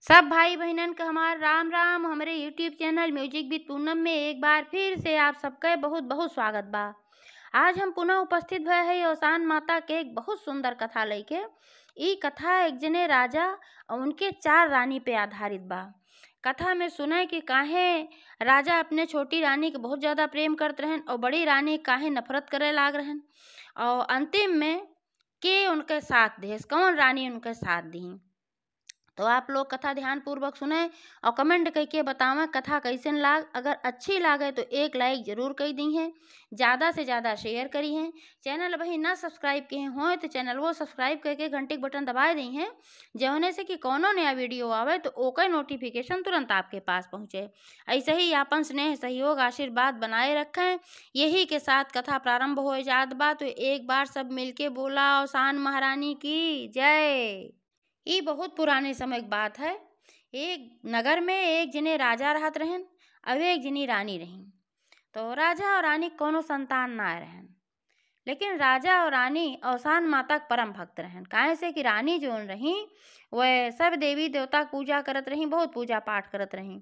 सब भाई बहनन का हमार राम राम। हमारे YouTube channel music with Poonam में एक बार फिर से आप सबका बहुत बहुत स्वागत बा। आज हम पुनः उपस्थित भय है औसान माता के एक बहुत सुंदर कथा लेके। ई कथा एक जने राजा और उनके 4 रानी पे आधारित बा। कथा में सुने कि काहे राजा अपने छोटी रानी के बहुत ज़्यादा प्रेम करते रहन और बड़ी रानी काहे नफरत करे लाग रहन, और अंतिम में के उनके साथ दे, कौन रानी उनके साथ दी। तो आप लोग कथा ध्यान पूर्वक सुने और कमेंट करके बतावें कथा कैसन लाग। अगर अच्छी लागे तो एक लाइक जरूर कर दी है, ज़्यादा से ज़्यादा शेयर करी है। चैनल वही ना सब्सक्राइब किए हो तो चैनल वो सब्सक्राइब करके घंटी के बटन दबा दी है, जौने से कि कोनो नया वीडियो आवे तो ओकर नोटिफिकेशन तुरंत आपके पास पहुँचे। ऐसे ही आपन स्नेह सहयोग आशीर्वाद बनाए रखें। यही के साथ कथा प्रारंभ हो जात बा, तो एक बार सब मिलके बोला औसान महारानी की जय। ये बहुत पुराने समय की बात है। एक नगर में एक जने राजा रहत रहन और एक जनी रानी रही। तो राजा और रानी कोनो संतान ना रहन, लेकिन राजा और रानी औसान माता के परम भक्त रहन। काहे से कि रानी जोन रही वह सब देवी देवता की पूजा करत रही, बहुत पूजा पाठ करत रही,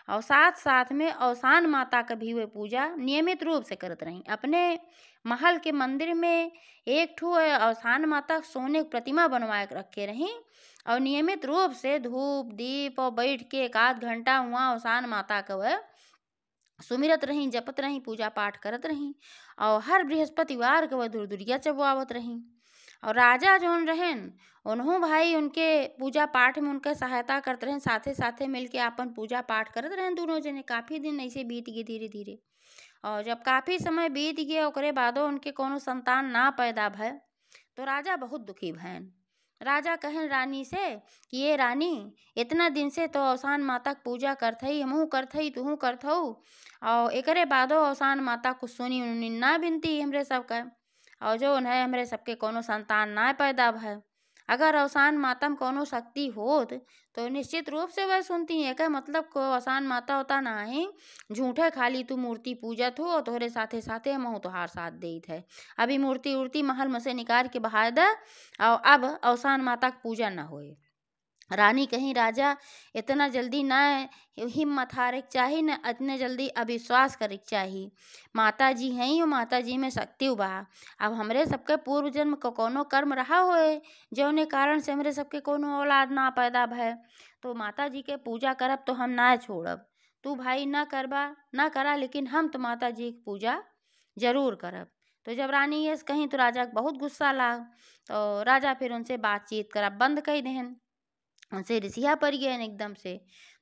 और साथ साथ में औसान माता का भी वह पूजा नियमित रूप से करत रही। अपने महल के मंदिर में एक ठो औसान माता सोने की प्रतिमा बनवा के रखे रही, और नियमित रूप से धूप दीप और बैठ के 1 आध घंटा वहाँ औसान माता का वह सुमिरत रही, जपत रही, पूजा पाठ करत रही, और हर बृहस्पतिवार के वह धुरधुरिया चबवावत रही। और राजा जौन रहन उन्हों भाई उनके पूजा पाठ में उनके सहायता करते रहें, साथे साथे मिलके अपन पूजा पाठ करत रहें दोनों जने। काफ़ी दिन ऐसे बीत गए धीरे धीरे, और जब काफ़ी समय बीत गया ओकरे बादो उनके कोनो संतान ना पैदा भय तो राजा बहुत दुखी भयन। राजा कहन रानी से कि ये रानी, इतना दिन से तो औसान माता के पूजा करथई, हमहू करथई तुहू करथऊ, और एकरे बादो औसान माता कुछ सुनी उनी ना बिनती हमरे सबका, और जो है हमरे सबके कोनो संतान ना पैदा भय। अगर औसान माता में कोनो शक्ति होत तो निश्चित रूप से वह सुनती है। क्या मतलब को औसान माता होता ना ही झूठे खाली तू मूर्ति पूजत हो और तोहरे साथे साथे हमहू तोहार साथ देत है। अभी मूर्ति उर्ति महल में से निकाल के बहा दे, और अब औसान माता की पूजा न होए। रानी कहीं राजा इतना जल्दी ना हिम्मत हारे के चाही, न इतने जल्दी अविश्वास करे के चाही। माता जी हैं और माता जी में शक्ति बा। अब हमरे सबके पूर्व जन्म को कोनो कर्म रहा होए जौने कारण से हमरे सबके कोनो औलाद ना पैदा भय, तो माता जी के पूजा करब तो हम ना छोड़ब। तू भाई ना करबा ना करा, लेकिन हम तो माता जी की पूजा जरूर करब। तो जब रानी ये कहीं तो राजा को बहुत गुस्सा लाग, तो राजा फिर उनसे बातचीत करब बंद कर देहन, उनसे रिसिया पड़ गए एकदम से।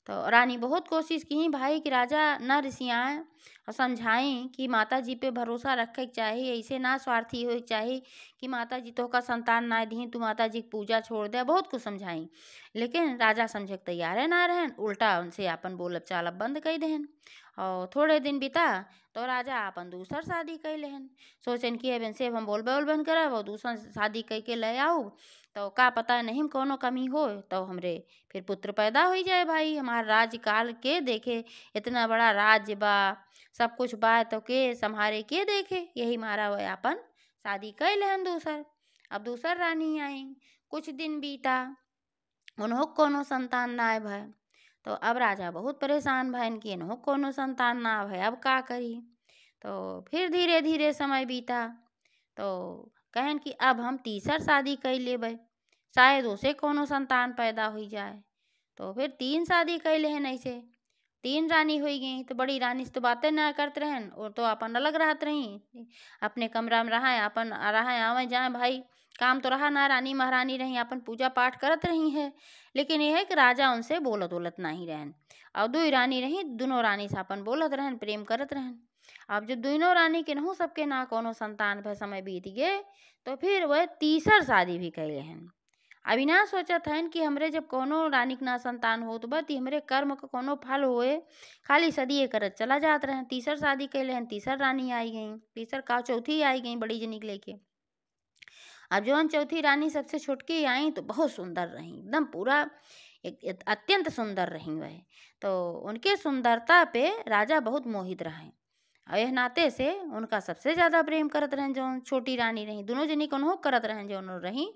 तो रानी बहुत कोशिश की भाई कि राजा ना रिसियाएं और समझाएं कि माता जी पे भरोसा रखे के चाहिए, ऐसे ना स्वार्थी हो चाहिए कि माता जी तो का संतान ना दी तू माता जी की पूजा छोड़ दे। बहुत कुछ समझाई, लेकिन राजा समझे के तैयार है ना रहन, उल्टा उनसे अपन बोलब चालब बंद कर देहन। और थोड़े दिन बीता तो राजा अपन दूसर शादी कर लेहन। सोचन कि अब इनसे हम बोलबे बंद करब और दूसरा शादी कर के ले आऊँ तो का पता नहीं कोनो कमी हो तो हमरे फिर पुत्र पैदा हो जाए। भाई हमार राज्य काल के देखे, इतना बड़ा राज्य बा, सब कुछ बा, तो के संभारे के देखे। यही मारा हुआ अपन शादी कर लेहन दूसर। अब दूसर रानी आई, कुछ दिन बीता, उन्हों कोनो संतान ना भय। तो अब राजा बहुत परेशान भयन कि इन्हों कोनो संतान ना भय, अब का करी। तो फिर धीरे धीरे समय बीता, तो कहन कि अब हम तीसर शादी कर लेबै, शायद उसे कोनो संतान पैदा हो जाए। तो फिर 3 शादी कर लेहन। ऐसे 3 रानी हो गई। तो बड़ी रानी से तो बातें ना करते रहन, और तो अपन अलग रहत रही, अपने कमरा में रहा अपन रहा आवे जाए भाई, काम तो रहा ना। रानी महारानी रही अपन पूजा पाठ करत रही है, लेकिन यह है कि राजा उनसे बोलत बोलत नहीं रहन। और 2 रानी रही, दोनों रानी से अपन बोलत रहन, प्रेम करत रहन। अब जब दोनों रानी के नहु सबके ना कोनो संतान भय, समय बीत गए, तो फिर वह तीसर शादी भी कर लेहन। अभी ना सोचत हन कि हमरे जब कोनो रानी के ना संतान होत बा ती हमरे कर्म का कोनो फल होए, खाली सदिए करत चला जात रहे। तीसर शादी कर लेहन, तीसर रानी आई गई, तीसर का चौथी आई गई बड़ी जनी के लेके। अब जौन चौथी रानी सबसे छुटकी आई तो बहुत सुंदर रही, एकदम पूरा अत्यंत सुंदर रही वह। तो उनके सुंदरता पे राजा बहुत मोहित रहे, और यह नाते से उनका सबसे ज़्यादा प्रेम करत रहें। जौन छोटी रानी रही, दोनों जनी को करत रहें जौन रही।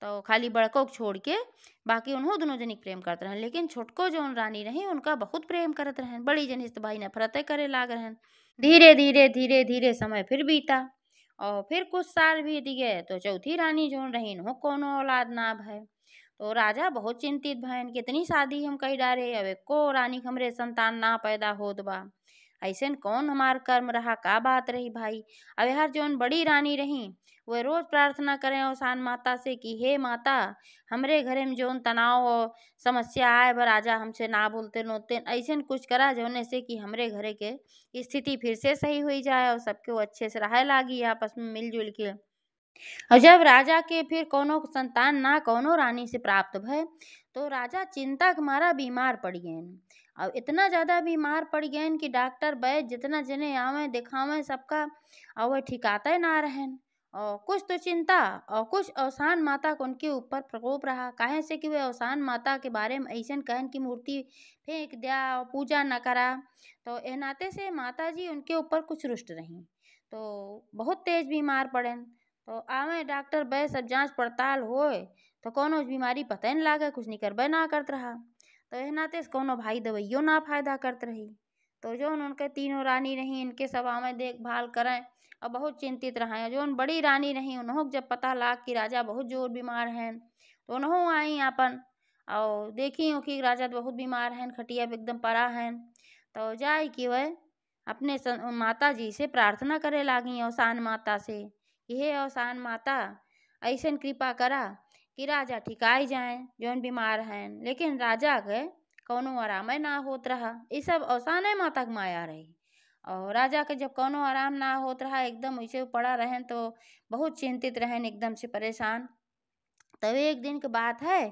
तो खाली बड़को के छोड़ के बाकी उन्हों दोनों जनी प्रेम करते रहन। लेकिन छोटको जौन रानी रही उनका बहुत प्रेम करत रहन। बड़ी जनी से तो भाई नफरतें करे लाग रहन। धीरे धीरे धीरे धीरे समय फिर बीता और फिर कुछ साल बीत गए तो चौथी रानी जौन रही हो कोनो औलाद ना भय। तो राजा बहुत चिंतित भयन, कितनी शादी हम कई डारे अब एको रानी के हमरे संतान ना पैदा होत बा। ऐसन कौन हमार कर्म रहा, का बात रही भाई। अब यार जौन बड़ी रानी रही वह रोज प्रार्थना करें औसान माता से कि हे माता, हमरे घरे में जौन तनाव और समस्या आए बा राजा हमसे ना बोलते नोते, ऐसन कुछ करा जौने से कि हमरे घरे के स्थिति फिर से सही हुई जाए और सबके वो अच्छे से रहे लागी आपस में मिलजुल के। और जब राजा के फिर कोनो संतान ना कोनो रानी से प्राप्त भय तो राजा चिंता के मारा बीमार पड़ गए। और इतना ज्यादा बीमार पड़ गए कि डॉक्टर वैद्य जितना जने आवे दिखावे सबका और वह ठिकाते ना रहन। और कुछ तो चिंता और कुछ औसान माता को उनके ऊपर प्रकोप रहा, काहे से कि वे औसान माता के बारे में ऐसा कहन की मूर्ति फेंक दिया और पूजा न करा। तो ए नाते से माता जी उनके ऊपर कुछ रुष्ट रही तो बहुत तेज बीमार पड़ेन। तो आवे डॉक्टर वैद्य सब जांच पड़ताल होए तो कोनो बीमारी पता नहीं लागे, कुछ नहीं करबे ना करत रहा। तो एह नाते से कोनो भाई दवाइयो ना फायदा करत रही। तो जो उनके तीनों रानी रही इनके सब आवे देखभाल करें और बहुत चिंतित रहे। जो बड़ी रानी रही उन्हों जब पता लाग कि राजा बहुत जोर बीमार हैं तो उन्हों आई अपन और देखी हो कि राजा तो बहुत बीमार हैं, खटिया पे एकदम पड़ा हैं। तो जाए कि वह अपने माता जी से प्रार्थना करे लागी औसान माता से कि हे औसान माता, ऐसन कृपा करा कि राजा ठिकाई जाए जौन बीमार हैं। लेकिन राजा के कौनो आराम ना होत रहा। ये सब औसाने माता के माया रही। और राजा के जब कौनो आराम ना होत रहा एकदम ऐसे पड़ा रहें तो बहुत चिंतित रहें, एकदम से परेशान। तब एक दिन की बात है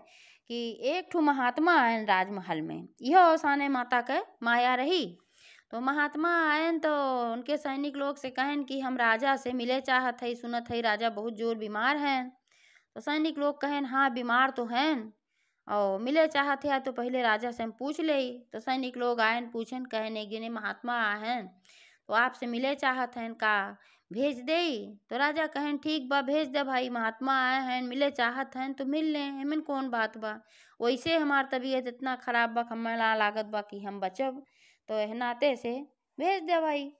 कि एक ठो महात्मा आयन राजमहल में, यह औसाने माता के माया रही। तो महात्मा आयन तो उनके सैनिक लोग से कहन कि हम राजा से मिले चाहत है, सुनत है राजा बहुत जोर बीमार हैं। तो सैनिक लोग कहन हाँ बीमार तो हैं और मिले चाहत है तो पहले राजा से हम पूछ ले। तो सैनिक लोग आयन पूछन कहन एक जने महात्मा हैं तो आपसे मिले चाहत हैं का भेज दे। तो राजा कहन ठीक बा भेज दे भाई, महात्मा आए हैं मिले चाहत हैं तो मिल लें, हमें कौन बात बा। वैसे हमार तबीयत इतना खराब बा हमें ला लागत बा कि हम बचब, तो एह नाते से भेज दे भाई।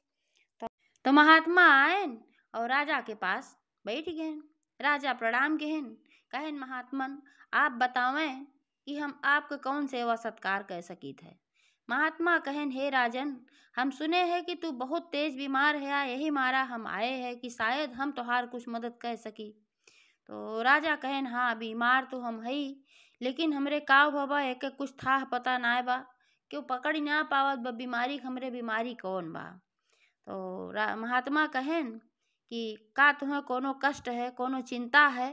तो महात्मा आयन और राजा के पास बैठ गए। राजा प्रणाम कहन कहन महात्मन आप बतावें कि हम आपके कौन सेवा सत्कार कर सकीत है। महात्मा कहन हे राजन, हम सुने हैं कि तू बहुत तेज बीमार है, यही मारा हम आए हैं कि शायद हम तुहार कुछ मदद कर सकी। तो राजा कहन हाँ बीमार तो हम है लेकिन हमरे काव बाबा एक कुछ था पता ना बा, क्यों पकड़ ना पावत बा बीमारी, हमरे बीमारी कौन बा। तो महात्मा कहन कि का तुम्हें कोनो कष्ट है, कोनो चिंता है।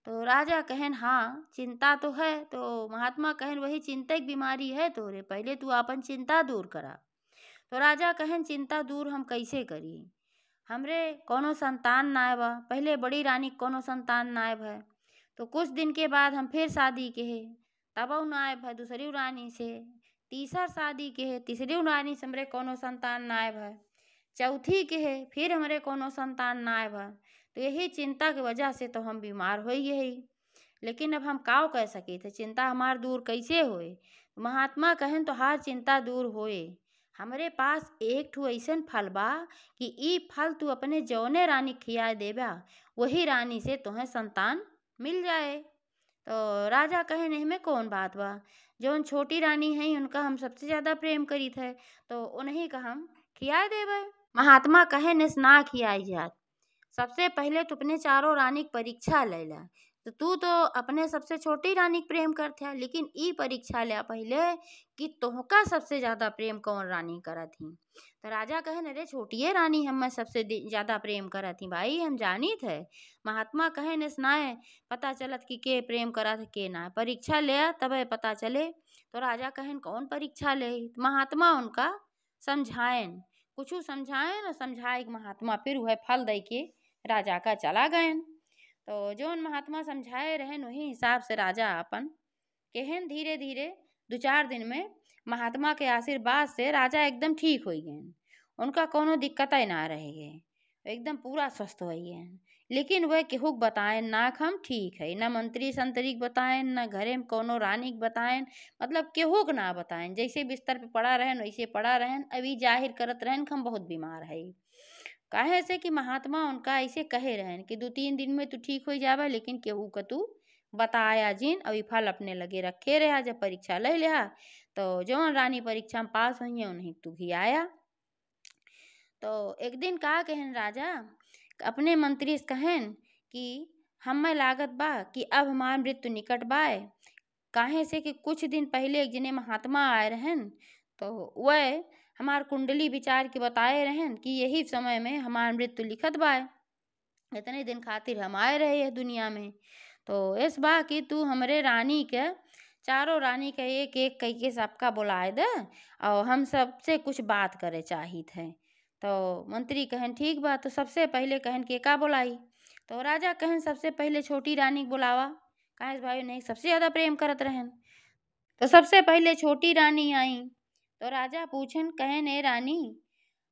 तो राजा कहन हाँ चिंता तो है। तो महात्मा कहन वही चिंता की बीमारी है तोरे, पहले तू अपन चिंता दूर करा। तो राजा कहन चिंता दूर हम कैसे करी, हमरे कोनो संतान नाय बा, पहले बड़ी रानी कोनो संतान नायब है। तो कुछ दिन के बाद हम फिर शादी के है तब नायब है दूसरी रानी से, तीसर शादी के है तीसरी रानी से हमरे कोनो संतान नायब है, चौथी के है फिर हमरे कोनो संतान नायब है। तो यही चिंता की वजह से तो हम बीमार हो गए। लेकिन अब हम काव कह सके थे चिंता हमार दूर कैसे होए। महात्मा कहन तो हार चिंता दूर होए, हमरे पास एक ठो ऐसन फल बा कि ई फल तू अपने जौने रानी खिया देबा वही रानी से तुम्हें संतान मिल जाए। तो राजा कहे नहीं में कौन बात बा, जौन छोटी रानी है उनका हम सबसे ज्यादा प्रेम करी थे तो उन्हीं का हम खिया देवे। महात्मा कहे ने ना खियाई जात, सबसे पहले तू अपने चारों रानी की परीक्षा ले ला। तो तू तो अपने सबसे छोटी रानी के प्रेम करते है लेकिन ई परीक्षा ले पहले कि तोहका सबसे ज्यादा प्रेम कौन रानी करत ही। तो राजा कहे अरे छोटिए रानी हम सबसे ज्यादा प्रेम करत ही भाई, हम जानी थे। महात्मा कहे न सुनाए पता चलत कि के प्रेम करत के ना, परीक्षा ले तब पता चले। तो राजा कहन कौन परीक्षा ले। महात्मा उनका समझाएन कुछ समझाएन और समझाए महात्मा फिर वह फल दे के राजा का चला गए। तो जो महात्मा समझाए रहन वही हिसाब से राजा अपन कहन धीरे धीरे 2-4 दिन में महात्मा के आशीर्वाद से राजा एकदम ठीक हो गए, उनका कोनो दिक्कत ही ना रह गए, एकदम पूरा स्वस्थ हो गए। लेकिन वह केहूक बताएं ना हम ठीक है, न मंत्री संतरी के बताएं, न घरे में कोनो रानी के बताएं, मतलब केहूक ना बताएं। जैसे बिस्तर पे पड़ा रहन वैसे पड़ा रहन, अभी जाहिर करत रहन कि हम बहुत बीमार है। काहे से कि महात्मा उनका ऐसे कहे रहन कि 2-3 दिन में तू ठीक हो जाबा, लेकिन केहू का तू बताया जिन अभी फल अपने लगे रखे रहा। जब परीक्षा ले लिया तो जौन रानी परीक्षा में पास हुई है उन्हें तू भी आया। तो एक दिन का कहन राजा अपने मंत्री से कहन कि हमें लागत बा कि अब हमार मृत्यु निकट बाय। काहे से कि कुछ दिन पहले एक जने महात्मा आए रहन, तो वह हमार कुंडली विचार के बताए रहन कि यही समय में हमार मृत्यु लिखत बाय। इतने दिन खातिर हम आए रहे है दुनिया में। तो इस बा कि तू हमरे रानी के चारों रानी के एक एक कह के सबका बुलाए दे और हम सबसे कुछ बात करे चाहित है। तो मंत्री कहन ठीक बा। तो सबसे पहले कहन के का बुलाई। तो राजा कहन सबसे पहले छोटी रानी के बुलावा। काहे भाई नहीं सबसे ज्यादा प्रेम करत रहन। तो सबसे पहले छोटी रानी आई। तो राजा पूछन कहन ए रानी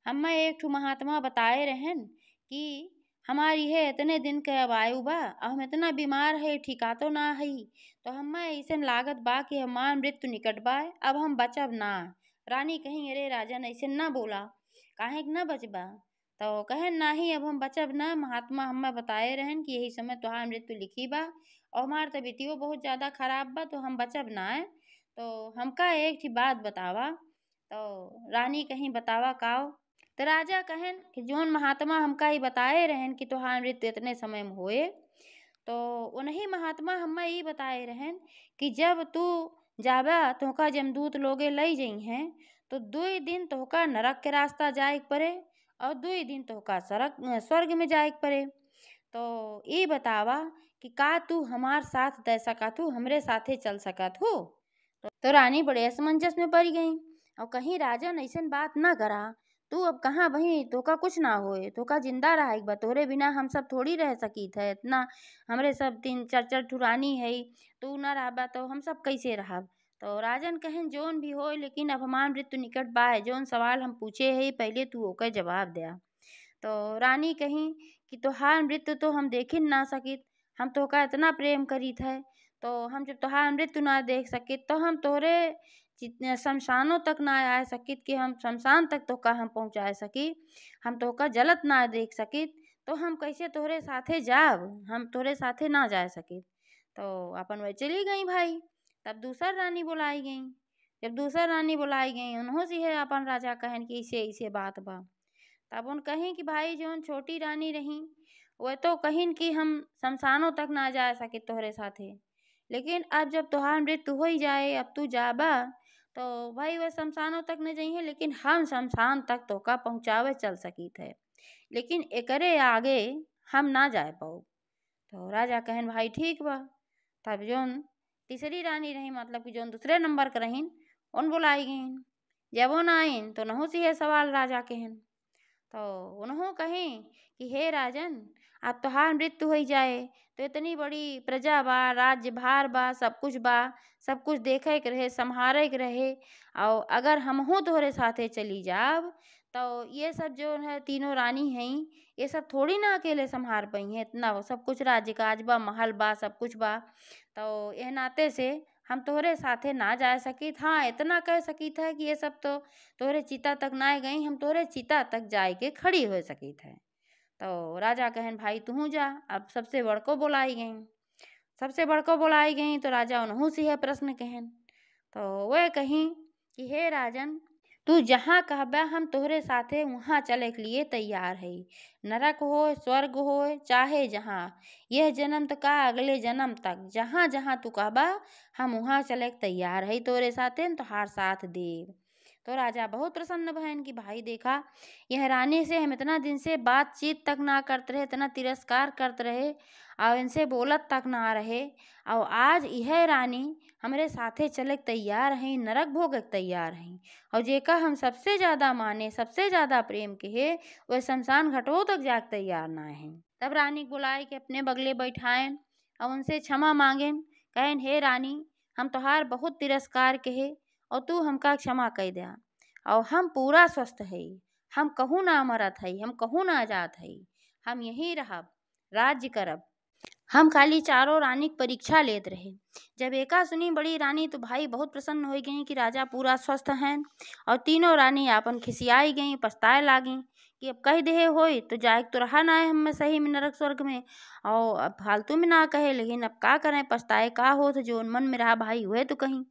हमें एक ठो महात्मा बताए रहन कि हमारी है इतने दिन के अब आयु बा और हम इतना बीमार है ठिका तो ना है। तो हमें ऐसे लागत बा कि हमार मृत्यु निकट बा, अब हम बचब ना। रानी कहीं अरे राजन ऐसे ना बोला, काहे कि ना बचबा। तो कहे नाही अब हम बचब ना, महात्मा हमें बताए रहन कि यही समय तुहार मृत्यु लिखी बा और हमार तबीयतियो बहुत ज्यादा खराब बा, तो हम बचब ना है। तो हमका एक ही बात बतावा। तो रानी कहीं बतावा काओ। तो राजा कहन कि जोन महात्मा हमका ही बताए रहन कि तुहार मृत्यु इतने समय में होए, तो उन्हीं महात्मा हमें ये बताए रहन कि जब तू जाबा तोहका जमदूत लोगे लई जई हैं, तो 2 दिन तोहका नरक के रास्ता जाए के पड़े और 2 दिन तोहका स्वर्ग में जाए के पड़े। तो ये बतावा कि का तू हमार साथ दे सका, तू हमरे साथे चल सकत हो। तो रानी बड़े असमंजस में पड़ गई और कहीं राजन ऐसन बात ना करा। तू अब कहाँ बही, तोका कुछ ना होए, तोका जिंदा रहा एक बार, तोरे बिना हम सब थोड़ी रह सकीत है इतना। हमरे सब 3-4 ठो रानी है, तू ना रहबा तो हम सब कैसे रहब। तो राजन कहन जोन भी हो, लेकिन अब हमार मृत्यु निकट बा है, जोन सवाल हम पूछे है पहले तू ओकर जवाब दे। तो रानी कहीं कि तोहार मृत्यु तो हम देखी ना सकित, हम तोहका इतना प्रेम करीत है, तो हम जब तोहार मृत्यु ना देख सकित तो हम तोरे जितने शमशानों तक ना आ सकित कि हम शमशान तक तोहका हम पहुँचा सकी, हम तोहका जलत ना देख सकित, तो हम कैसे तोहरे साथे जाब, हम तोहरे साथे ना जा सकित। तो अपन वह चली गई भाई। तब दूसर रानी बुलाई गई। जब दूसर रानी बुलाई गई उन्हों से है अपन राजा कहन कि ऐसे ऐसे बात बा। तब उन कहीं कि भाई जोन छोटी रानी रही वह तो कहीं कि हम शमशानों तक ना जा सके तोहरे साथे, लेकिन अब जब तोहार मृत्यु हो ही जाए अब तू जाबा, तो भाई वह शमशानों तक न जाइए लेकिन हम शमशान तक तोका पहुँचावे चल सकी थे, लेकिन एकरे आगे हम ना जा पाओ। तो राजा कहन भाई ठीक बा। तब जोन तीसरी रानी रही मतलब कि जोन दूसरे नंबर के रहीन उन बुलाई गईन। जब उन आइन तो नहु से है सवाल राजा कहन। तो उन्हों कहें कि हे राजन अब तोहार मृत्यु हो जाए तो इतनी बड़ी प्रजा बा, राज्य भार बा, सब कुछ बा, सब कुछ देखे के रहे संहारे के रहे, और अगर हमहू तोहरे साथे चली जाब तो ये सब जो है तीनों रानी हैं ये सब थोड़ी ना अकेले संहार पाई हैं, इतना वो सब कुछ राज्य काज बा, महल बा, सब कुछ बा। तो यह नाते से हम तोहरे साथे ना जा सकी। हाँ इतना कह सकी था कि ये सब तो तोहरे चिता तक ना गई, हम तोहरे चिता तक जाए के खड़ी हो सकी थे। तो राजा कहन भाई तू जा। अब सबसे बड़को बुलाई गई। सबसे बड़को बुलाई गई तो राजा उन्हों से है प्रश्न कहन। तो वह कहीं कि हे राजन तू जहाँ कहबा हम तोहरे साथे वहाँ चले के लिए तैयार है, नरक हो स्वर्ग हो चाहे जहाँ, यह जन्म तक का अगले जन्म तक जहाँ जहाँ तू कहबा हम वहाँ चले के तैयार है तोरे साथे तोहार साथ देव। तो राजा बहुत प्रसन्न भयन कि भाई देखा यह रानी से हम इतना दिन से बातचीत तक ना करते रहे, इतना तिरस्कार करते रहे और इनसे बोलत तक ना रहे, और आज यह रानी हमरे साथे चले तैयार हैं, नरक भोगे तैयार हैं, और जेका हम सबसे ज्यादा माने सबसे ज्यादा प्रेम के है वह शमशान घाटों तक जाके तैयार ना है। तब रानी को बुलाए के अपने बगले बैठाएन और उनसे क्षमा मांगेन, कहेन हे रानी हम तोहार बहुत तिरस्कार के है और तू हमका क्षमा कह दे, और हम पूरा स्वस्थ है, हम कहूँ ना मरत है, हम कहूँ ना जात है, हम यहीं रहब, राज्य करब। हम खाली चारों रानी की परीक्षा लेत रहे। जब एका सुनी बड़ी रानी तो भाई बहुत प्रसन्न हो गई कि राजा पूरा स्वस्थ हैं। और तीनों रानी आपन खिसियाई गई, पछताए लागी कि अब कह दे होई तो जाए तो रहा ना है हम सही में नरक स्वर्ग में। और अब फालतू में ना कहे, लेकिन अब का करें, पछताए का हो तो जो मन में रहा भाई हुए तो कहीं।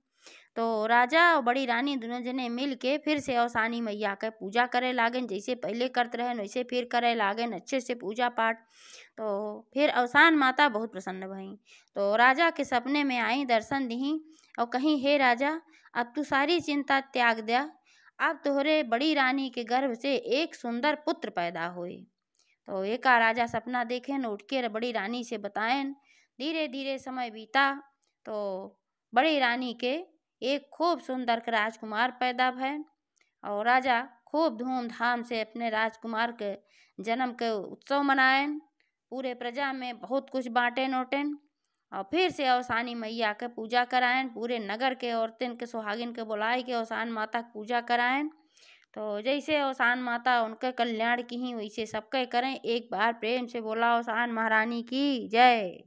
तो राजा और बड़ी रानी दोनों जने मिल के फिर से अवसानी मैया के पूजा करे लागन, जैसे पहले करते रहे वैसे फिर करे लागन अच्छे से पूजा पाठ। तो फिर अवसान माता बहुत प्रसन्न भई। तो राजा के सपने में आई, दर्शन दी और कहीं, हे राजा, अब तू सारी चिंता त्याग दिया। अब तोहरे बड़ी रानी के गर्भ से एक सुंदर पुत्र पैदा हुए। तो एका राजा सपना देखे न उठ के बड़ी रानी से बताएं। धीरे धीरे समय बीता तो बड़ी रानी के एक खूब सुंदर के राजकुमार पैदा भय। और राजा खूब धूमधाम से अपने राजकुमार के जन्म के उत्सव मनाएं। पूरे प्रजा में बहुत कुछ बांटे नोटेन। और फिर से अवसानी मैया के पूजा कराएं। पूरे नगर के औरतन के सुहागिन के बुलाए के अवसान माता की पूजा कराएं। तो जैसे अवसान माता उनके कल्याण की ही वैसे सबके करें। एक बार प्रेम से बोला अवसान महारानी की जय।